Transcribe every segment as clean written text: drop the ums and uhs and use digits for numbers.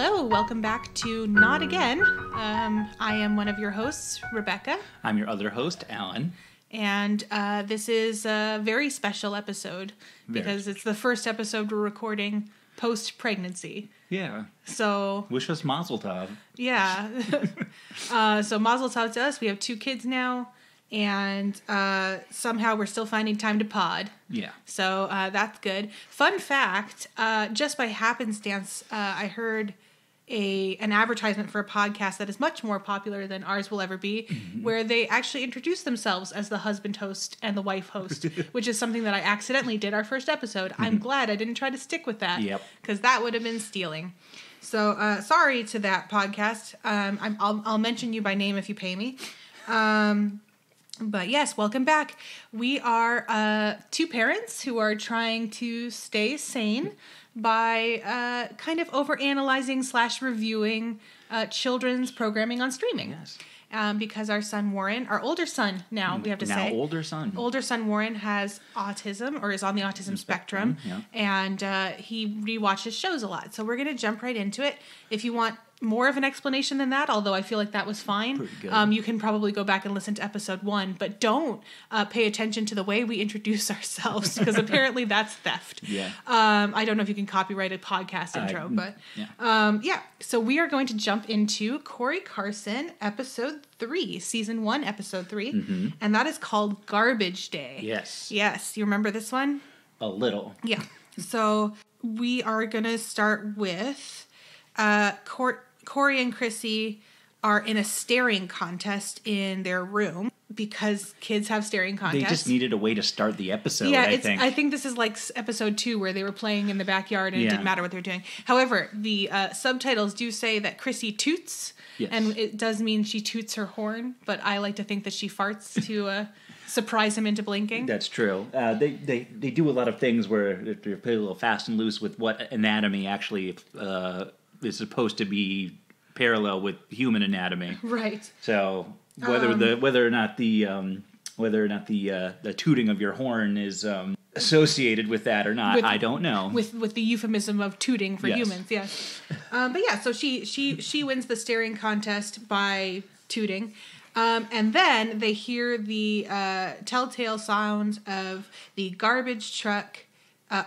Hello, welcome back to Not Again. I am one of your hosts, Rebecca. I'm your other host, Alan. And this is a very special episode because it's the first episode we're recording post-pregnancy. Yeah. So... Wish us mazel tov. Yeah. So mazel tov to us. We have 2 kids now. And somehow we're still finding time to pod. Yeah. So that's good. Fun fact, just by happenstance, I heard an advertisement for a podcast that is much more popular than ours will ever be, where they actually introduce themselves as the husband host and the wife host, which is something that I accidentally did our first episode. I'm glad I didn't try to stick with that, because that would have been stealing. So sorry to that podcast. I'll mention you by name if you pay me. But yes, welcome back. We are 2 parents who are trying to stay sane by kind of overanalyzing / reviewing children's programming on streaming. Yes. Because our son Warren, our older son now, we have to say. Older son Warren has autism, or is on the autism spectrum. Yeah. And he rewatches shows a lot. So we're going to jump right into it. If you want more of an explanation than that, although I feel like that was fine. Pretty good. You can probably go back and listen to episode 1, but don't pay attention to the way we introduce ourselves, because apparently that's theft. Yeah. I don't know if you can copyright a podcast intro, but yeah. So we are going to jump into Corey Carson, episode 3, season 1, episode 3, and that is called Garbage Day. Yes. Yes. You remember this one? A little. Yeah. So we are going to start with Corey and Chrissy are in a staring contest in their room because kids have staring contests. They just needed a way to start the episode, yeah, I think. I think this is like episode 2 where they were playing in the backyard and it didn't matter what they were doing. However, the subtitles do say that Chrissy toots, and it does mean she toots her horn, but I like to think that she farts to surprise him into blinking. That's true. They do a lot of things where they're play a little fast and loose with what anatomy actually is supposed to be parallel with human anatomy. Right. So whether or not the tooting of your horn is associated with that or not, I don't know. With the euphemism of tooting for humans, yes. But yeah, so she wins the staring contest by tooting. And then they hear the telltale sounds of the garbage truck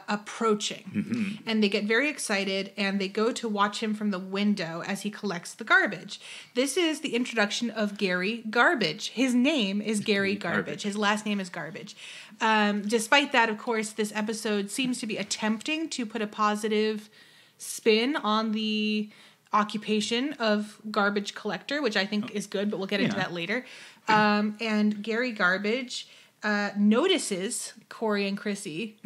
approaching. And they get very excited and they go to watch him from the window as he collects the garbage. This is the introduction of Gary Garbage. His name is Gary Garbage. His last name is Garbage. Despite that, of course, this episode seems to be attempting to put a positive spin on the occupation of garbage collector, which I think is good, but we'll get into that later. And Gary Garbage notices Corey and Chrissy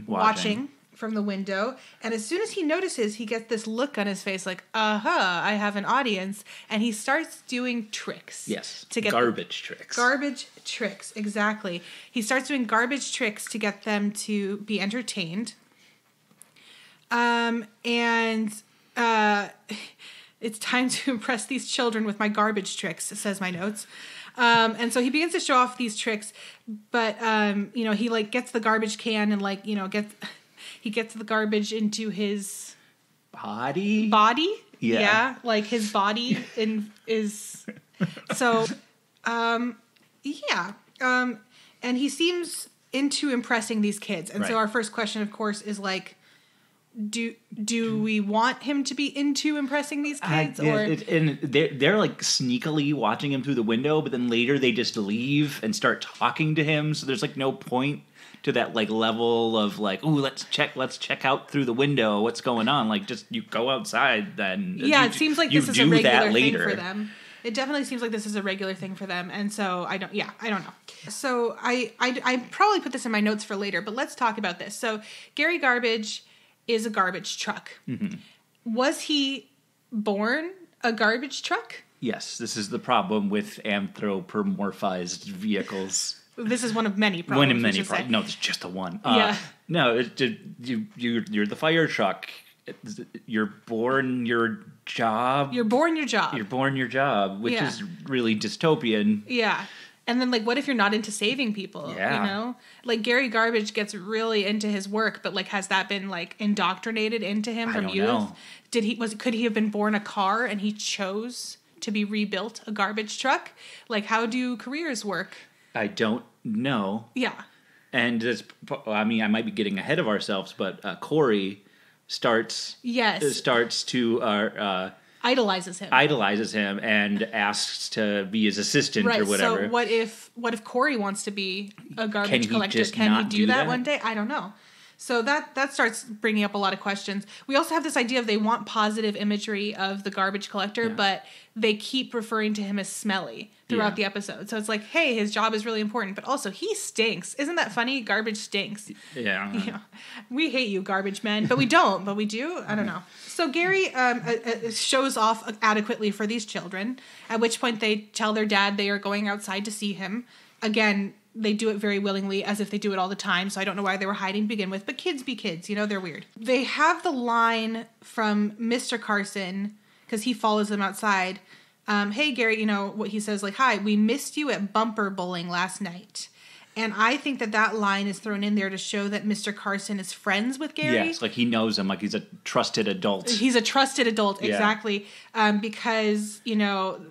watching from the window, and as soon as he notices, he gets this look on his face like, I have an audience, and he starts doing tricks. Yes, to get garbage tricks. Garbage tricks, exactly. He starts doing garbage tricks to get them to be entertained. It's time to impress these children with my garbage tricks, says my notes. And so he begins to show off these tricks, but, he like gets the garbage can and he gets the garbage into his body. Yeah. Like his body is, so, and he seems into impressing these kids. And so our first question, of course, is like, do we want him to be into impressing these kids? And they're like sneakily watching him through the window, but then later they just leave and start talking to him. So there's like no point to that like level of like, ooh, let's check out through the window what's going on. Like, just you go outside then. Yeah, it seems like this is a regular thing for them. It definitely seems like this is a regular thing for them, and so I don't know. So I probably put this in my notes for later, but let's talk about this. So Gary Garbage is a garbage truck. Was he born a garbage truck? Yes, this is the problem with anthropomorphized vehicles. This is one of many problems. One of many problems. No, it's just the one. Yeah. No, you're the fire truck. You're born your job. You're born your job. You're born your job, which is really dystopian. Yeah. And then, like, what if you're not into saving people? Yeah. You know? Like, Gary Garbage gets really into his work, but, like, has that been, like, indoctrinated into him from youth? Know. Could he have been born a car and he chose to be rebuilt a garbage truck? Like, how do careers work? I don't know. Yeah. And I might be getting ahead of ourselves, but Corey starts to idolizes him and asks to be his assistant or whatever. So what if Corey wants to be a garbage collector? Can he do that one day? I don't know. So that starts bringing up a lot of questions. We also have this idea of they want positive imagery of the garbage collector, but they keep referring to him as smelly throughout the episode. So it's like, hey, his job is really important, but also he stinks. Isn't that funny? Garbage stinks. Yeah. We hate you, garbage men, but we don't. But we do? I don't know. So Gary shows off adequately for these children, at which point they tell their dad they are going outside to see him. Again, they do it very willingly, as if they do it all the time, so I don't know why they were hiding to begin with, but kids be kids, they're weird. They have the line from Mr. Carson, because he follows them outside. Hey, Gary, what he says, like, hi, we missed you at bumper bowling last night. And I think that line is thrown in there to show that Mr. Carson is friends with Gary. Yes, like he knows him, like he's a trusted adult. He's a trusted adult, exactly. Because,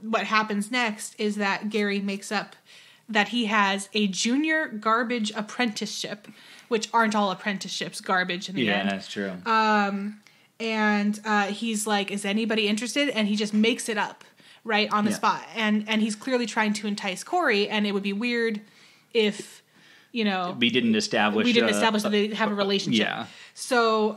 what happens next is that Gary makes up that he has a junior garbage apprenticeship, which aren't all apprenticeships garbage in the end. Yeah, that's true. And he's like, is anybody interested? And he just makes it up right on the spot. And he's clearly trying to entice Corey, and it would be weird if, we didn't establish that they have a relationship. Yeah. So,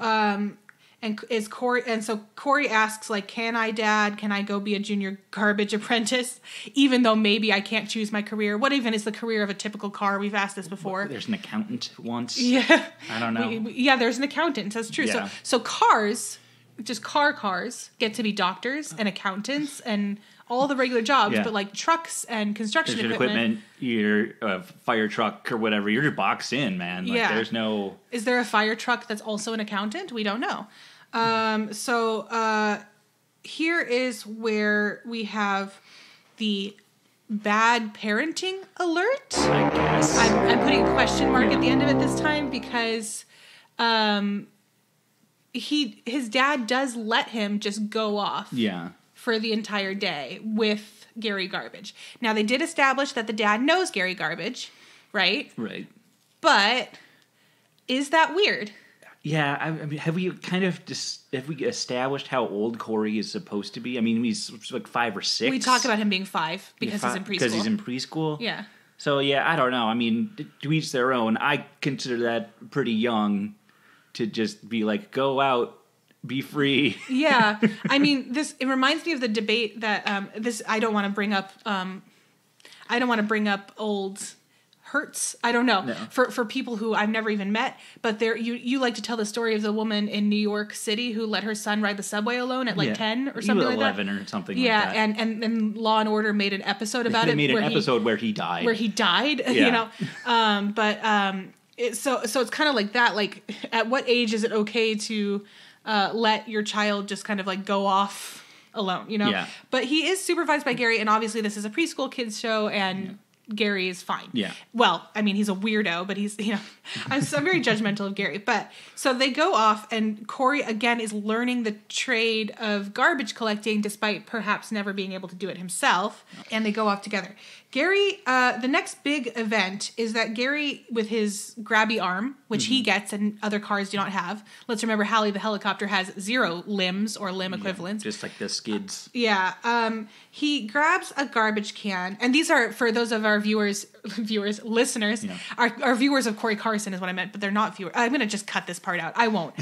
so Corey asks, like, can I go be a junior garbage apprentice, even though maybe I can't choose my career? What even is the career of a typical car? We've asked this before. There's an accountant once. Yeah. I don't know. There's an accountant. That's true. Yeah. So cars, just cars, get to be doctors and accountants and all the regular jobs, but like trucks and construction equipment, your fire truck or whatever, you're boxed in, man. Like, there's no... Is there a fire truck that's also an accountant? We don't know. So here is where we have the bad parenting alert. I guess. I'm putting a question mark at the end of it this time because his dad does let him just go off. Yeah. For the entire day with Gary Garbage. Now, they did establish that the dad knows Gary Garbage, right? Right. But is that weird? Yeah, I mean, have we established how old Corey is supposed to be? I mean, he's like 5 or 6. We talk about him being 5 because he's in preschool. Because he's in preschool? Yeah. So, I don't know. I mean, to each their own. I consider that pretty young to just be like, go out, be free. Yeah. I mean, it reminds me of the debate that I don't want to bring up old hurts. I don't know. No. For people who I've never even met, but you like to tell the story of the woman in New York City who let her son ride the subway alone at 10 or something like 11 that. or something like that. Yeah, and Law and Order made an episode about they it. They made an episode where he died. Where he died, so it's kind of like that. Like, at what age is it okay to let your child just kind of like go off alone, Yeah. But he is supervised by Gary, and obviously this is a preschool kids show, and Gary is fine. Yeah. Well, I mean, he's a weirdo, but he's, I'm very judgmental of Gary. But so they go off, and Corey again is learning the trade of garbage collecting, despite perhaps never being able to do it himself. And they go off together. Gary, the next big event is that Gary, with his grabby arm, which he gets and other cars do not have. Let's remember, Hallie the helicopter has 0 limbs or limb equivalents. Just like the skids. Yeah. He grabs a garbage can, and these are, for those of our listeners, our viewers of Corey Carson is what I meant, but they're not viewers. I'm going to just cut this part out. I won't.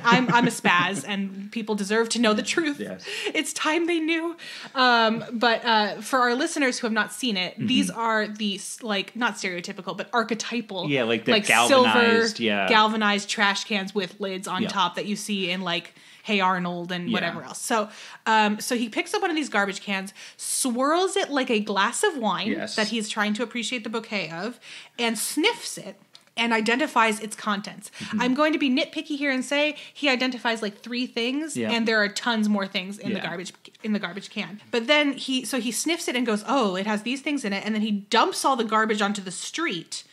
I'm a spaz, and people deserve to know the truth. Yes. It's time they knew. But for our listeners who have not seen it, these are these, like, not stereotypical, but archetypal. Yeah, like the galvanized, silver, galvanized trash cans with lids on top that you see in, like, Hey Arnold and whatever else. So he picks up one of these garbage cans, swirls it like a glass of wine that he's trying to appreciate the bouquet of, and sniffs it. and identifies its contents. I'm going to be nitpicky here and say he identifies like 3 things, and there are tons more things in the garbage can. But then he sniffs it and goes, "Oh, it has these things in it," and then he dumps all the garbage onto the street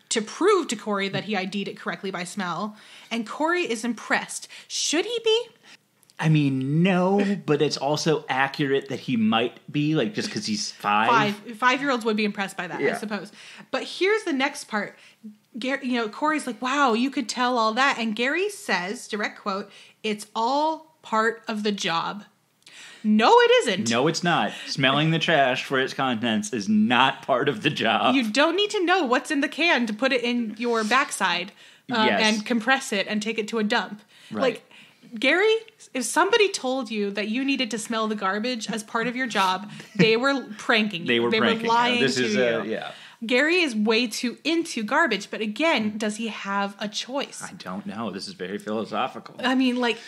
to prove to Corey that he ID'd it correctly by smell. And Corey is impressed. Should he be? I mean, no, but it's also accurate that he might be, like, just because he's 5. 5-year-olds would be impressed by that, I suppose. But here's the next part. Corey's like, "Wow, you could tell all that." And Gary says, direct quote, "It's all part of the job." No, it isn't. No, it's not. Smelling the trash for its contents is not part of the job. You don't need to know what's in the can to put it in your backside and compress it and take it to a dump. Right. Like, Gary, if somebody told you that you needed to smell the garbage as part of your job, they were pranking you. They were lying to you. Gary is way too into garbage, but again, does he have a choice? I don't know. This is very philosophical. I mean, like,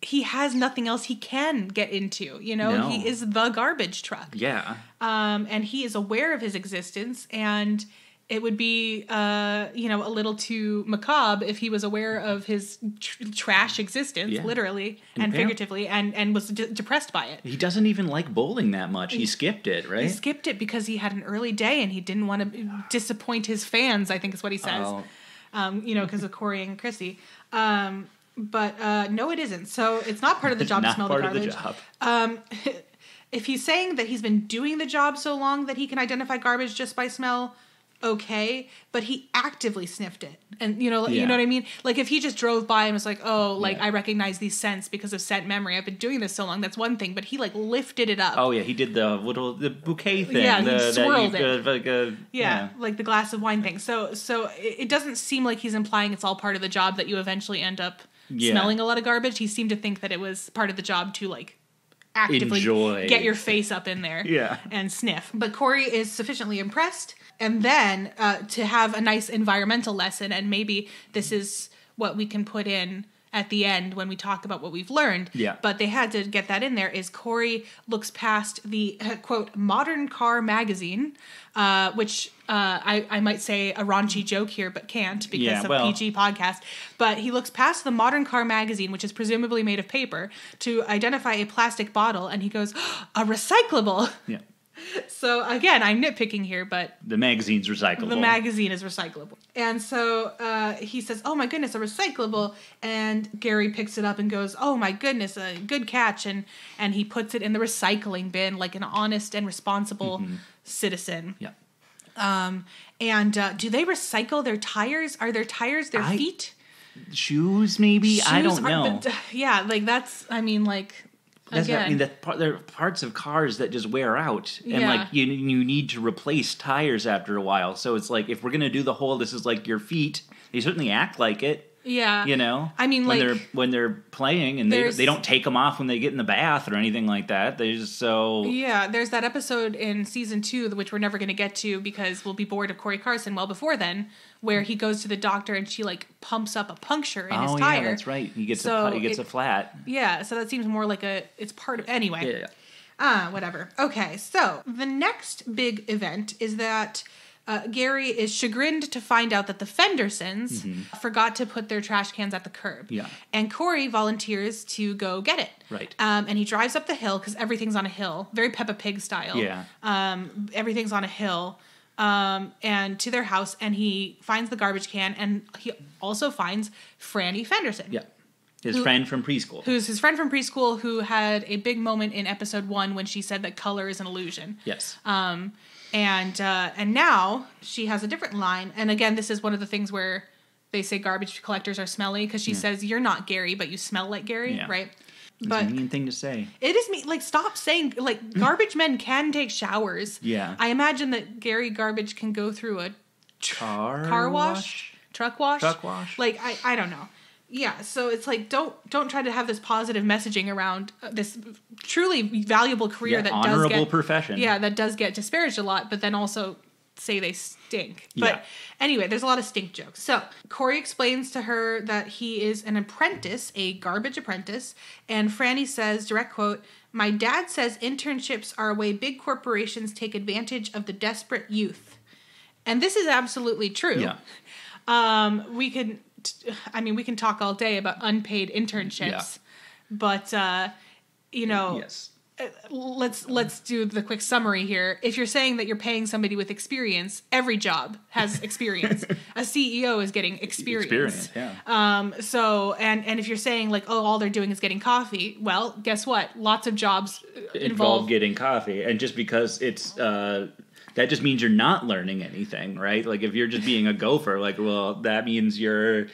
he has nothing else he can get into, No. He is the garbage truck. Yeah. And he is aware of his existence, and it would be, a little too macabre if he was aware of his trash existence, literally and figuratively, and was depressed by it. He doesn't even like bowling that much. He skipped it, right? He skipped it because he had an early day and he didn't want to disappoint his fans, I think is what he says. Because of Corey and Chrissy. But no, it isn't. So it's not part of the job to smell the garbage. Not part of the job. If he's saying that he's been doing the job so long that he can identify garbage just by smell, okay, but he actively sniffed it. And, you know what I mean? Like, if he just drove by and was like, I recognize these scents because of scent memory. I've been doing this so long. That's one thing. But he, like, lifted it up. Oh, yeah. He did the bouquet thing. Yeah, he swirled it. Like like the glass of wine thing. So it doesn't seem like he's implying it's all part of the job that you eventually end up smelling a lot of garbage. He seemed to think that it was part of the job to, like, actively get your face up in there and sniff. But Corey is sufficiently impressed. And then to have a nice environmental lesson, and maybe this is what we can put in at the end when we talk about what we've learned. Yeah. But they had to get that in there, is Corey looks past the, quote, modern car magazine, which I might say a raunchy joke here, but can't because of PG podcast. But he looks past the modern car magazine, which is presumably made of paper, to identify a plastic bottle, and he goes, "A recyclable." Yeah. So, again, I'm nitpicking here, but... The magazine's recyclable. The magazine is recyclable. And so he says, "Oh, my goodness, a recyclable." And Gary picks it up and goes, "Oh, my goodness, a good catch." And he puts it in the recycling bin like an honest and responsible citizen. Yeah. And do they recycle their tires? Are their tires their feet? Shoes, maybe? I don't know. That's, I mean, like... there are parts of cars that just wear out, and like you need to replace tires after a while. So it's like, if we're gonna do the whole, this is like your feet. They certainly act like it. Yeah, I mean, when they're playing, and they don't take them off when they get in the bath or anything like that. They just there's that episode in season 2, which we're never gonna get to because we'll be bored of Corey Carson. Well, before then, where he goes to the doctor and she like pumps up a puncture in his tire. Oh yeah, that's right. He gets a flat. Yeah, so that seems more like it's part of anyway. Yeah. Whatever. Okay, so the next big event is that Gary is chagrined to find out that the Fendersons forgot to put their trash cans at the curb. Yeah. And Corey volunteers to go get it. Right. And he drives up the hill because everything's on a hill, very Peppa Pig style. Yeah. Everything's on a hill. And to their house, and he finds the garbage can, and he also finds Franny Fenderson. Yeah. His friend from preschool. Who's his friend from preschool, who had a big moment in episode 1 when she said that color is an illusion. Yes. And now she has a different line. And again, this is one of the things where they say garbage collectors are smelly, because she says, "You're not Gary, but you smell like Gary," right? It's a mean thing to say. It is mean. Like, stop saying, like, garbage men can take showers. Yeah. I imagine that Gary Garbage can go through a car wash? Truck wash? Truck wash. Like, I don't know. Yeah, so it's like, don't try to have this positive messaging around this truly valuable career that honorable profession. Yeah, that does get disparaged a lot, but then also say they stink. But anyway, there's a lot of stink jokes. So Corey explains to her that he is an apprentice, a garbage apprentice, and Franny says, direct quote, "My dad says internships are a way big corporations take advantage of the desperate youth." And this is absolutely true. Yeah. We can talk all day about unpaid internships, but Yes. let's do the quick summary here. If you're saying that you're paying somebody with experience, every job has experience. A CEO is getting experience. Yeah. So and if you're saying like, oh, all they're doing is getting coffee, well, guess what? Lots of jobs involve getting coffee, and just because it's that just means you're not learning anything, right? Like if you're just being a gopher, like, well, that means you're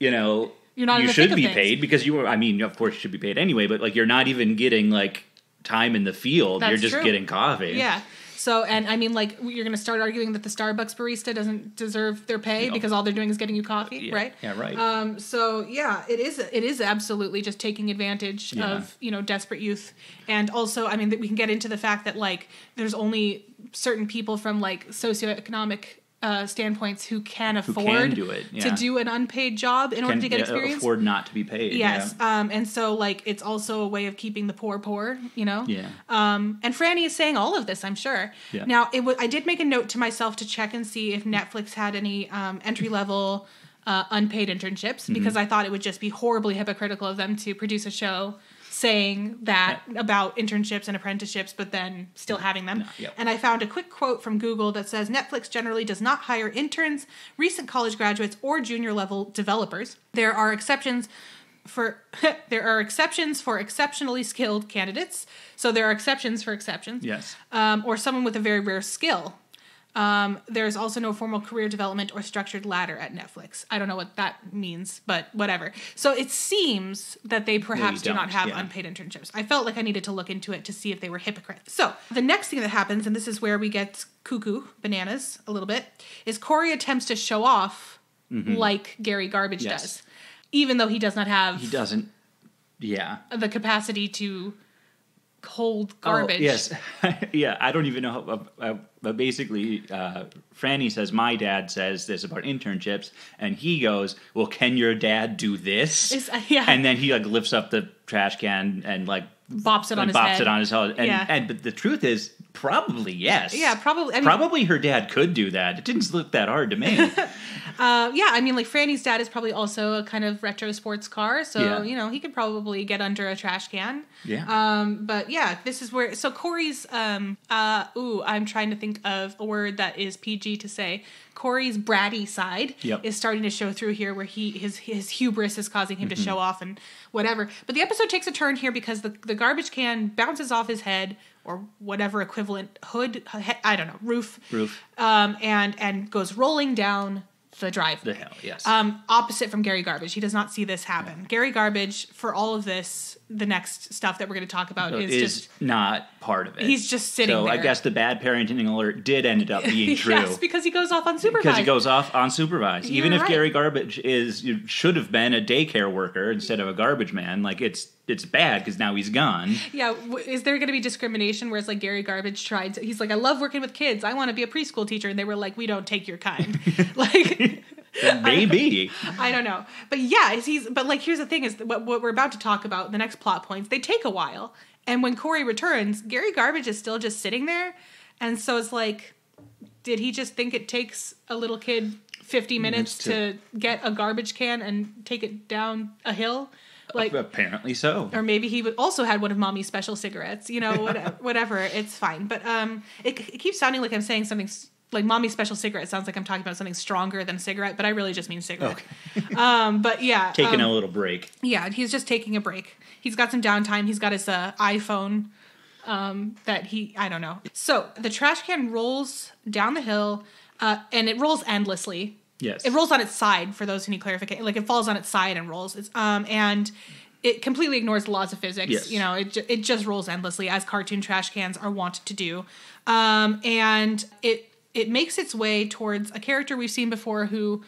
not. You should be paid because of course you should be paid anyway, but like you're not even getting like time in the field. You're just getting coffee. Yeah. So, and I mean, like, you're going to start arguing that the Starbucks barista doesn't deserve their pay because all they're doing is getting you coffee, right? Yeah, right. So, yeah, it is absolutely just taking advantage of, desperate youth. And also, I mean, we can get into the fact that, like, there's only certain people from, like, socioeconomic standpoints who can afford to do an unpaid job in order to get experience. Afford not to be paid. Yes. And so like it's also a way of keeping the poor, Yeah. And Franny is saying all of this, I'm sure. Yeah. Now I did make a note to myself to check and see if Netflix had any entry level unpaid internships because I thought it would just be horribly hypocritical of them to produce a show saying that about internships and apprenticeships, but then still having them. And I found a quick quote from Google that says, Netflix generally does not hire interns, recent college graduates, or junior level developers. There are exceptions for exceptionally skilled candidates. So there are exceptions for exceptions. Yes. Or someone with a very rare skill. There's also no formal career development or structured ladder at Netflix. I don't know what that means, but whatever. So it seems that they perhaps do not have unpaid internships. I felt like I needed to look into it to see if they were hypocrites. So the next thing that happens, and this is where we get cuckoo bananas a little bit, is Corey attempts to show off like Gary Garbage does. Even though he does not have... He doesn't... Yeah. ...the capacity to hold garbage. Oh, yes. Yeah, I don't even know how... but basically, Franny says, my dad says this about internships, and he goes, well, can your dad do this? And then he, like, lifts up the trash can and, like... bops it on his head. But the truth is, probably yes. Yeah, probably. I mean, probably her dad could do that. It didn't look that hard to me. I mean, like, Franny's dad is probably also a kind of retro sports car, so, he could probably get under a trash can. Yeah. But, yeah, this is where... So, Corey's... I'm trying to think of a word that is PG to say. Corey's bratty side is starting to show through here, where his hubris is causing him to show off and whatever. But the episode takes a turn here because the garbage can bounces off his head, or whatever equivalent roof, and goes rolling down the driveway. The hill, yes. Opposite from Gary Garbage. He does not see this happen. Gary Garbage, for all of this, the next stuff that we're going to talk about is just not part of it. He's just sitting there. So I guess the bad parenting alert did end up being true. Yes, because he goes off unsupervised. Even if Gary Garbage should have been a daycare worker instead of a garbage man, like it's bad because now he's gone. Yeah, is there going to be discrimination where it's like Gary Garbage he's like, I love working with kids. I want to be a preschool teacher. And they were like, we don't take your kind. Like... Maybe. I don't know. But yeah, here's the thing is what we're about to talk about, the next plot points, they take a while. And when Corey returns, Gary Garbage is still just sitting there. And so it's like, did he just think it takes a little kid 50 minutes to get a garbage can and take it down a hill? Like, apparently so. Or maybe he also had one of Mommy's special cigarettes. Whatever. It's fine. But it keeps sounding like I'm saying something... Like, Mommy's special cigarette sounds like I'm talking about something stronger than a cigarette, but I really just mean cigarette. Okay. But yeah. Taking a little break. Yeah, he's just taking a break. He's got some downtime. He's got his iPhone I don't know. So the trash can rolls down the hill, and it rolls endlessly. Yes. It rolls on its side, for those who need clarification. Like, it falls on its side and rolls. And it completely ignores the laws of physics. Yes. It just rolls endlessly, as cartoon trash cans are wont to do. And it makes its way towards a character we've seen before who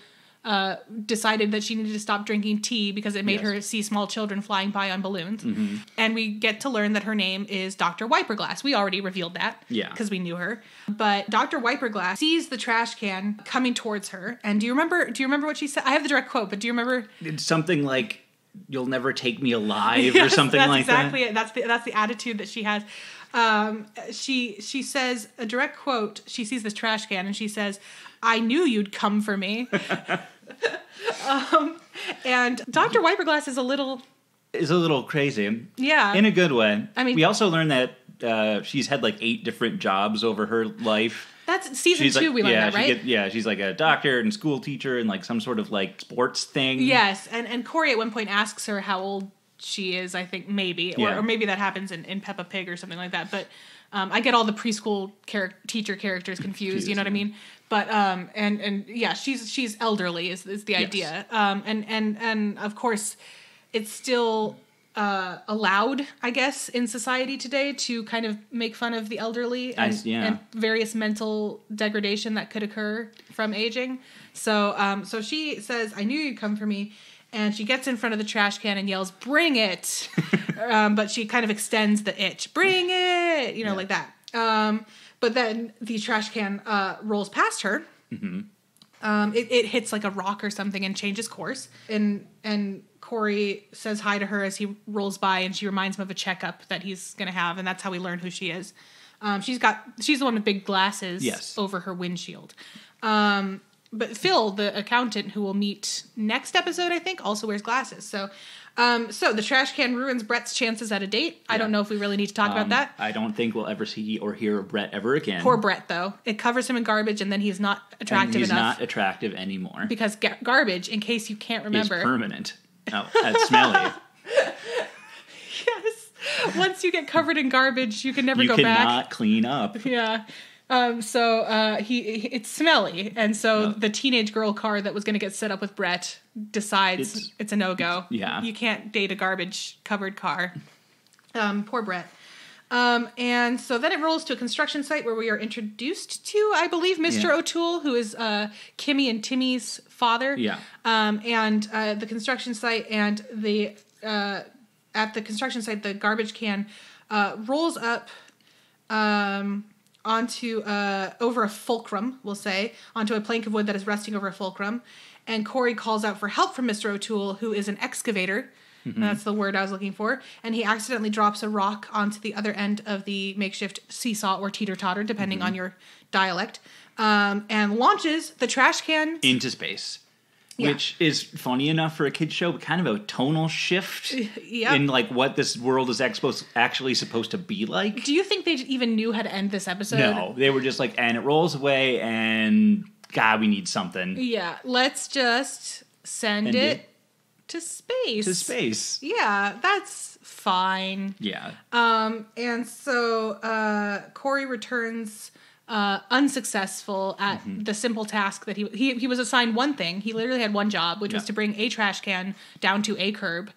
decided that she needed to stop drinking tea because it made her see small children flying by on balloons. Mm-hmm. And we get to learn that her name is Dr. Wiperglass. We already revealed that because we knew her. But Dr. Wiperglass sees the trash can coming towards her. And do you remember what she said? I have the direct quote, but do you remember? It's something like, "You'll never take me alive," or something like exactly that. That's exactly it. That's the attitude that she has. She says, a direct quote, she sees this trash can and she says, I knew you'd come for me. And Dr. Wiperglass is a little crazy. Yeah. In a good way. I mean, we also learned that she's had like 8 different jobs over her life. That's season 2 we learned that, right? She's like a doctor and school teacher and like some sort of like sports thing. Yes, and Corey at one point asks her how old she is, I think, maybe. Or maybe that happens in Peppa Pig or something like that. But I get all the preschool teacher characters confused, you know what I mean? But, and yeah, she's elderly is the idea. And of course, it's still allowed, I guess, in society today to kind of make fun of the elderly and various mental degradation that could occur from aging. So she says, I knew you'd come for me. And she gets in front of the trash can and yells, bring it. But she kind of extends the itch. Bring it! Like that. But then the trash can rolls past her. Mm-hmm. It hits like a rock or something and changes course. And Corey says hi to her as he rolls by, and she reminds him of a checkup that he's going to have, and that's how we learn who she is. She's the one with big glasses over her windshield. But Phil, the accountant who we'll meet next episode, I think, also wears glasses. So the trash can ruins Brett's chances at a date. I don't know if we really need to talk about that. I don't think we'll ever see or hear of Brett ever again. Poor Brett, though. It covers him in garbage, and then he's not attractive enough. He's not attractive anymore. Because garbage, in case you can't remember, is permanent. Oh, that's smelly. Yes. Once you get covered in garbage, you can never go back. You cannot clean up. Yeah. It's smelly, and so the teenage girl car that was going to get set up with Brett decides it's a no-go. Yeah. You can't date a garbage-covered car. Poor Brett. And so then it rolls to a construction site where we are introduced to, I believe, Mr. O'Toole, who is Kimmy and Timmy's father. Yeah. And the construction site and at the construction site, the garbage can rolls up onto over a fulcrum, we'll say, onto a plank of wood that is resting over a fulcrum. And Corey calls out for help from Mr. O'Toole, who is an excavator. Mm-hmm. That's the word I was looking for. And he accidentally drops a rock onto the other end of the makeshift seesaw or teeter-totter, depending on your dialect, and launches the trash can into space. Yeah. Which is funny enough for a kid's show, but kind of a tonal shift in like what this world is actually supposed to be like. Do you think they even knew how to end this episode? No, they were just like, and it rolls away, and God, we need something. Yeah, let's just send it to space. To space. Yeah, that's fine. Yeah. And so Corey returns unsuccessful at the simple task that he was assigned one thing. He literally had one job, which was to bring a trash can down to a curb.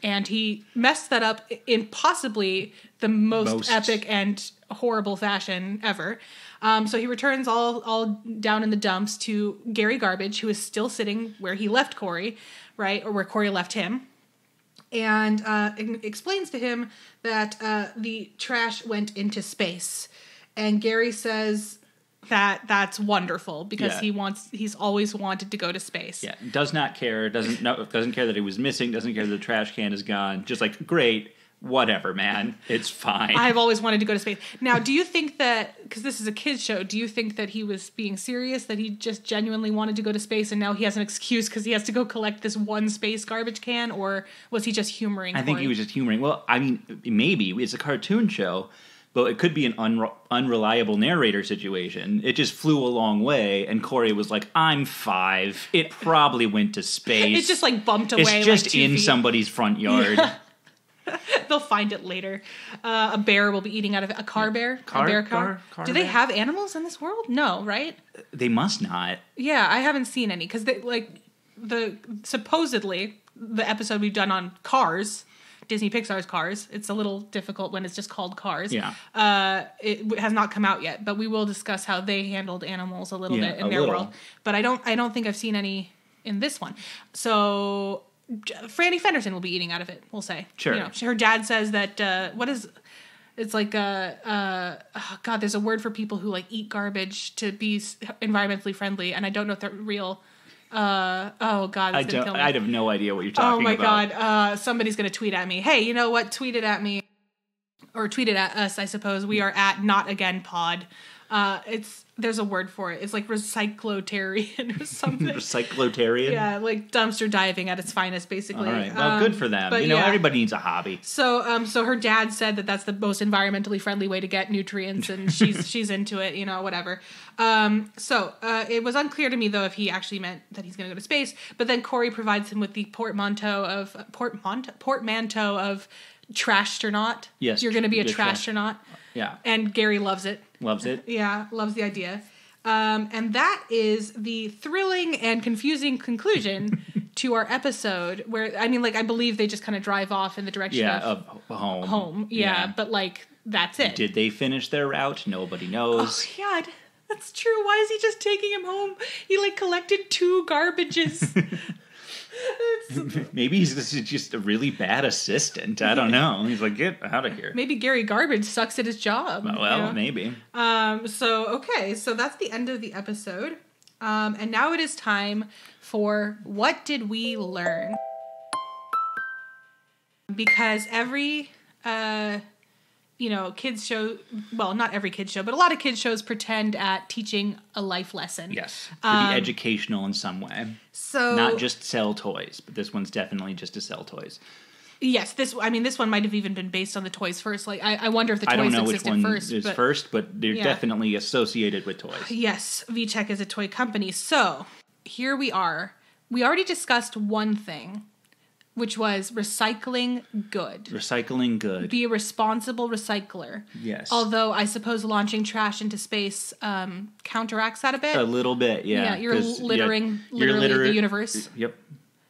And he messed that up in possibly the most epic and horrible fashion ever. So he returns all down in the dumps to Gary Garbage, who is still sitting where he left Corey, right? Or where Corey left him. And explains to him that the trash went into space. And Gary says that that's wonderful because he's always wanted to go to space. Yeah, does not care, doesn't care that he was missing, doesn't care that the trash can is gone. Just like, great, whatever, man, it's fine. I've always wanted to go to space. Now, do you think that, because this is a kid's show, do you think that he was being serious, that he just genuinely wanted to go to space and now he has an excuse because he has to go collect this one space garbage can, or was he just humoring? I think he was just humoring. Well, I mean, maybe. It's a cartoon show. But it could be an unreliable narrator situation. It just flew a long way, and Corey was like, I'm 5. It probably went to space. It just, like, bumped away. It's just like 2 in feet. Somebody's front yard. Yeah. They'll find it later. A bear will be eating out of it. A car bear? A bear car? Do they have animals in this world? No, right? They must not. Yeah, I haven't seen any. Because, supposedly, the episode we've done on Cars... Disney Pixar's Cars. It's a little difficult when it's just called Cars. Yeah. It has not come out yet, but we will discuss how they handled animals a little bit in their world. But I don't think I've seen any in this one. So Franny Fenderson will be eating out of it, we'll say. Sure. Her dad says that it's like God, there's a word for people who like eat garbage to be environmentally friendly, and I don't know if they're real. Oh God, that's gonna kill me. I have no idea what you're talking about. Oh my God, somebody's gonna tweet at me. Hey, you know what? Tweet it at me, or tweet it at us. I suppose we are at Not Again Pod. There's a word for it. It's like recyclotarian or something. Recyclotarian? Yeah, like dumpster diving at its finest, basically. All right. Well, good for them. But Everybody needs a hobby. So her dad said that that's the most environmentally friendly way to get nutrients, and she's into it, whatever. It was unclear to me, though, if he actually meant that he's going to go to space. But then Corey provides him with the portmanteau of trastronaut. Yes. You're going to be a trastronaut. Yeah. And Gary loves it. Loves it? Yeah, loves the idea. And that is the thrilling and confusing conclusion to our episode where, I believe they just kind of drive off in the direction of home. Home, yeah, but that's it. Did they finish their route? Nobody knows. Oh, God, that's true. Why is he just taking him home? He, collected 2 garbages. Maybe he's just a really bad assistant. I don't know. He's like, get out of here. Maybe Gary Garbage sucks at his job. Well, maybe. So that's the end of the episode. And now it is time for What Did We Learn? Because every kids show, well, not every kids show, but a lot of kids shows pretend at teaching a life lesson. Yes. To be educational in some way. So not just sell toys, but this one's definitely just to sell toys. Yes, this one might have even been based on the toys first. I wonder if the toys I don't know existed which one first. is first, but they're definitely associated with toys. Yes, VTech is a toy company. So here we are. We already discussed one thing, which was recycling good. Recycling good. Be a responsible recycler. Yes. Although I suppose launching trash into space counteracts that a bit. A little bit, yeah. Yeah, you're littering the universe. Yep.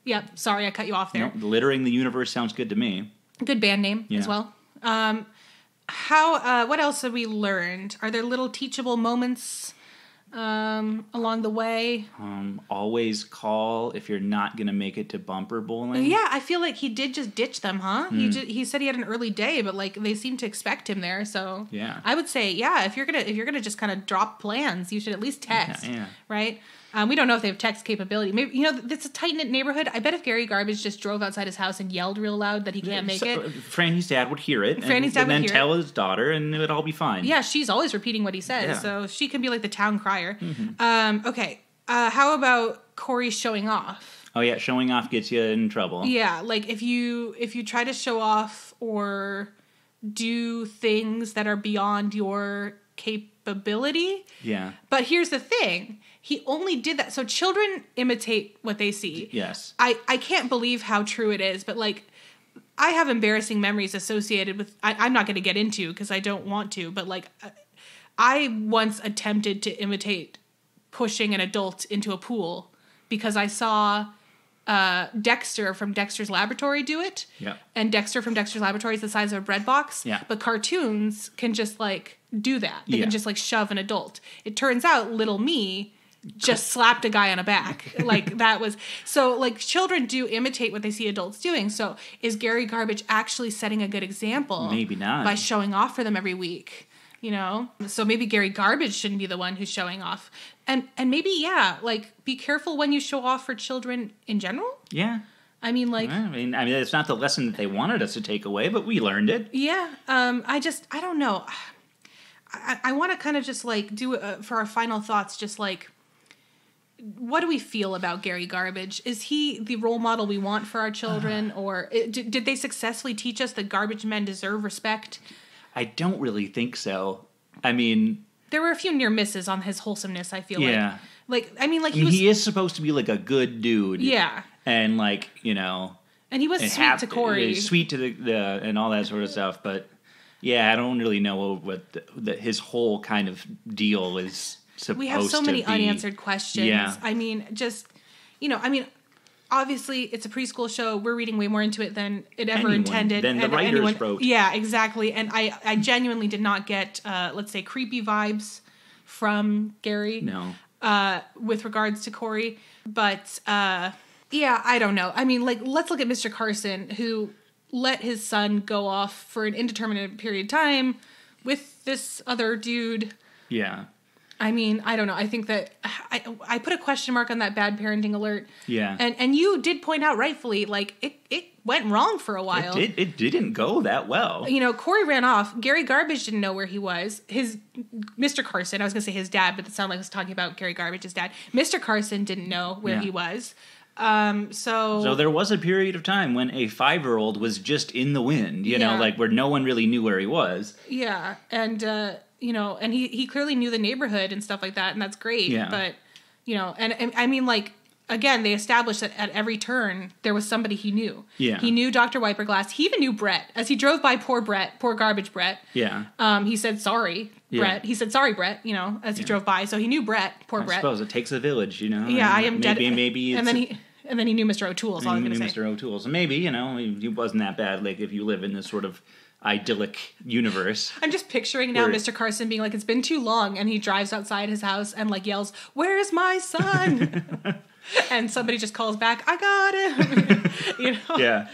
Yep. Sorry, I cut you off there. No, littering the universe sounds good to me. Good band name as well. What else have we learned? Are there little teachable moments along the way? Always call if you're not going to make it to bumper bowling. Yeah, I feel like he did just ditch them, huh? He said he had an early day, but they seem to expect him there. So yeah, I would say if you're gonna just kind of drop plans, you should at least text, right? We don't know if they have text capability. Maybe it's a tight knit neighborhood. I bet if Gary Garbage just drove outside his house and yelled real loud that he can't make it, Franny's dad would hear it. And then tell his daughter, and it would all be fine. Yeah, she's always repeating what he says, so she can be like the town crier. Mm-hmm. Okay, how about Corey showing off? Oh yeah, showing off gets you in trouble. Yeah, if you try to show off or do things that are beyond your capability. Yeah. But here's the thing. He only did that. So children imitate what they see. Yes. I can't believe how true it is, but I have embarrassing memories associated with, I'm not going to get into because I don't want to, but I once attempted to imitate pushing an adult into a pool because I saw Dexter from Dexter's Laboratory do it. Yeah. And Dexter from Dexter's Laboratory is the size of a bread box. Yeah. But cartoons can just do that. They can just shove an adult. It turns out little me just slapped a guy on the back. That was so children do imitate what they see adults doing. So is Gary Garbage actually setting a good example? Maybe not. By showing off for them every week. So maybe Gary Garbage shouldn't be the one who's showing off. And maybe, be careful when you show off for children in general. Yeah. I mean, it's not the lesson that they wanted us to take away, but we learned it. Yeah. I don't know. I want to kind of just do for our final thoughts, just what do we feel about Gary Garbage? Is he the role model we want for our children? Or did they successfully teach us that garbage men deserve respect? I don't really think so. I mean, there were a few near misses on his wholesomeness, I feel like. He is supposed to be a good dude. Yeah. And and he was sweet to Corey. Sweet to the and all that sort of stuff, but yeah, I don't really know what his whole kind of deal is supposed to be. We have so many unanswered questions. Yeah. I mean, obviously it's a preschool show. We're reading way more into it than it ever intended. Than the writers wrote. Yeah, exactly. And I genuinely did not get, let's say, creepy vibes from Gary. No. With regards to Corey. But, I don't know. I mean, let's look at Mr. Carson, who let his son go off for an indeterminate period of time with this other dude. Yeah. I mean, I don't know. I think that I put a question mark on that bad parenting alert. Yeah. And you did point out rightfully, like, it went wrong for a while. It didn't go that well. You know, Corey ran off. Gary Garbage didn't know where he was. Mr. Carson, I was going to say his dad, but it sounded like I was talking about Gary Garbage's dad. Mr. Carson didn't know where he was. So there was a period of time when a 5-year-old was just in the wind, you know, like where no one really knew where he was. Yeah. And, you know, and he clearly knew the neighborhood and stuff like that. And that's great. Yeah. But, you know, and I mean, like, again, they established that at every turn, there was somebody he knew. Yeah. He knew Dr. Wiperglass. He even knew Brett. As he drove by poor Garbage Brett. Yeah. He said, sorry, Brett. He said, sorry, Brett, you know, as he drove by. So he knew Brett, Brett. I suppose it takes a village, you know. Yeah, I am dead. Maybe it's... And then he knew Mr. O'Toole's, all I'm going to say. Mr. O'Toole's. Maybe, you know, he wasn't that bad, like, if you live in this sort of idyllic universe. I'm just picturing now Mr. Carson being like, it's been too long, and he drives outside his house and, like, yells, where's my son? And somebody just calls back, I got him. You know? Yeah.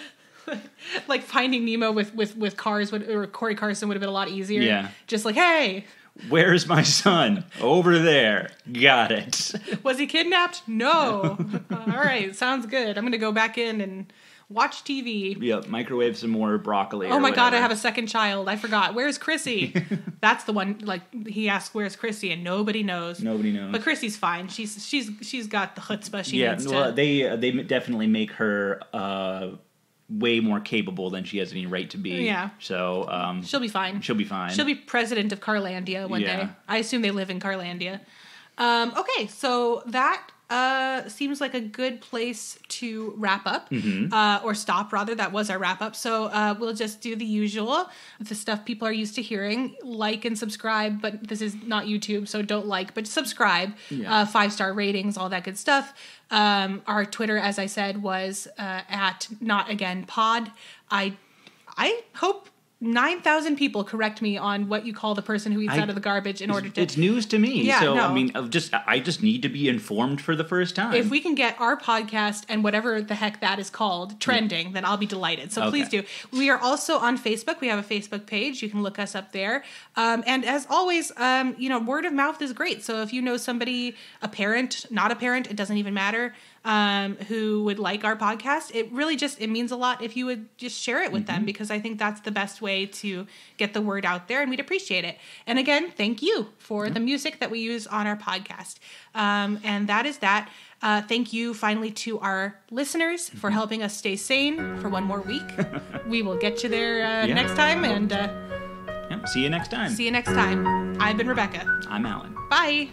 Like Finding Nemo with cars or Corey Carson would have been a lot easier. Yeah. Just like, hey. Where's my son? Over there. Got it. Was he kidnapped? No. All right. Sounds good. I'm going to go back in and watch TV. Yep. Microwave some more broccoli. Oh my God. I have a second child. I forgot. Where's Chrissy? That's the one. Like he asked, where's Chrissy? And nobody knows. Nobody knows. But Chrissy's fine. She's got the chutzpah she needs to. Well, they definitely make her, way more capable than she has any right to be. Yeah. So, she'll be fine. She'll be fine. She'll be president of Carlandia one day. I assume they live in Carlandia. Okay, so that seems like a good place to wrap up. Or stop, rather. That was our wrap up. So we'll just do the usual. The stuff people are used to hearing. Like and subscribe, but this is not YouTube, so don't like, but subscribe. Yeah. 5-star ratings, all that good stuff. Our Twitter, as I said, was at NotAgainPod. I hope 9,000 people correct me on what you call the person who eats out of the garbage in order to... It's news to me. Yeah, so, no. I mean, I just need to be informed for the first time. If we can get our podcast and whatever the heck that is called trending, then I'll be delighted. So please do. We are also on Facebook. We have a Facebook page. You can look us up there. And as always, word of mouth is great. So if you know somebody, a parent, not a parent, it doesn't even matter, who would like our podcast, it really just, it means a lot if you would just share it with them, because I think that's the best way to get the word out there, and we'd appreciate it. And again, thank you for the music that we use on our podcast. And that is that. Thank you finally to our listeners for helping us stay sane for one more week. We will get you there next time, and see you next time. See you next time. I've been Rebecca. I'm Alan. Bye.